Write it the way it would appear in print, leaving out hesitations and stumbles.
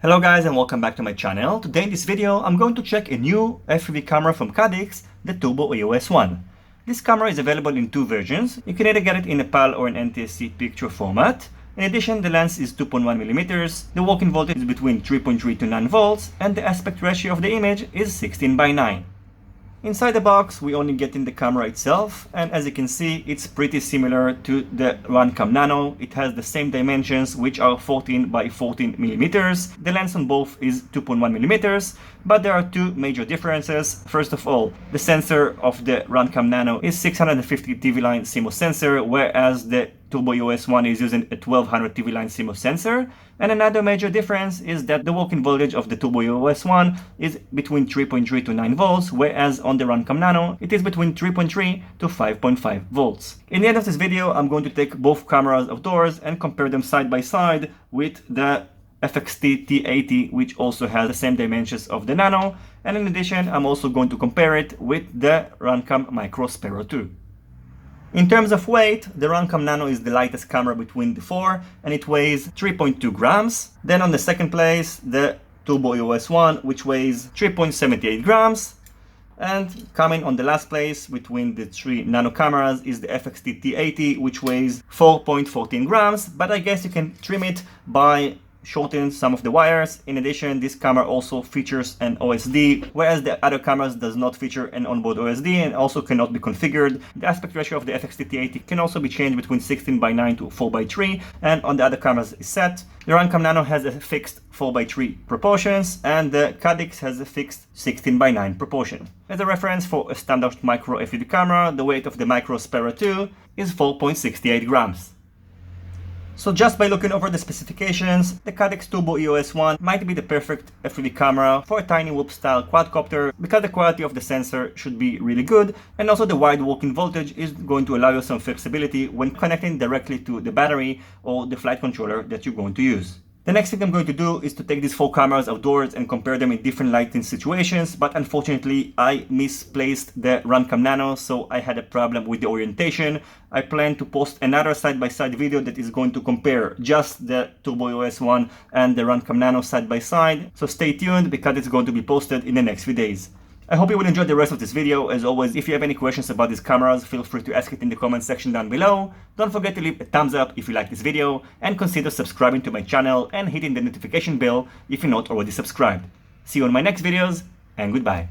Hello guys and welcome back to my channel. Today in this video I'm going to check a new FPV camera from Caddx, the Tobu EOS1. This camera is available in two versions. You can either get it in a PAL or an NTSC picture format. In addition, the lens is 2.1mm, the working voltage is between 3.3 to 9 volts, and the aspect ratio of the image is 16:9. Inside the box, we only get in the camera itself, and as you can see, it's pretty similar to the Runcam Nano. It has the same dimensions, which are 14x14mm. The lens on both is 2.1mm, but there are two major differences. First of all, the sensor of the Runcam Nano is 650 TV line CMOS sensor, whereas the Tobu EOS1 is using a 1200 TV line CMOS sensor. And another major difference is that the working voltage of the Tobu EOS1 is between 3.3 to 9 volts, whereas on the Runcam Nano it is between 3.3 to 5.5 volts. In the end of this video, I'm going to take both cameras outdoors and compare them side by side with the FXT T80, which also has the same dimensions of the Nano. And in addition, I'm also going to compare it with the Runcam Micro Sparrow 2. In terms of weight, the Runcam Nano is the lightest camera between the four, and it weighs 3.2 grams. Then on the second place, the Tobu EOS1, which weighs 3.78 grams. And coming on the last place between the three nano cameras is the FXT T80, which weighs 4.14 grams, but I guess you can trim it by shorten some of the wires. In addition, this camera also features an OSD, whereas the other cameras does not feature an onboard OSD and also cannot be configured. The aspect ratio of the FXT T80 can also be changed between 16:9 to 4:3, and on the other cameras is set. The Runcam Nano has a fixed 4:3 proportions, and the Caddx has a fixed 16:9 proportion. As a reference for a standard micro FPV camera, the weight of the Micro Sparrow 2 is 4.68 grams. So just by looking over the specifications, the Caddx Tobu EOS1 might be the perfect FPV camera for a tiny whoop style quadcopter, because the quality of the sensor should be really good, and also the wide working voltage is going to allow you some flexibility when connecting directly to the battery or the flight controller that you're going to use. The next thing I'm going to do is to take these four cameras outdoors and compare them in different lighting situations, but unfortunately I misplaced the Runcam Nano, so I had a problem with the orientation. I plan to post another side-by-side video that is going to compare just the Tobu EOS1 and the Runcam Nano side by side, so stay tuned because it's going to be posted in the next few days. I hope you will enjoy the rest of this video. As always, if you have any questions about these cameras, feel free to ask it in the comment section down below. Don't forget to leave a thumbs up if you like this video, and consider subscribing to my channel and hitting the notification bell if you're not already subscribed. See you on my next videos, and goodbye.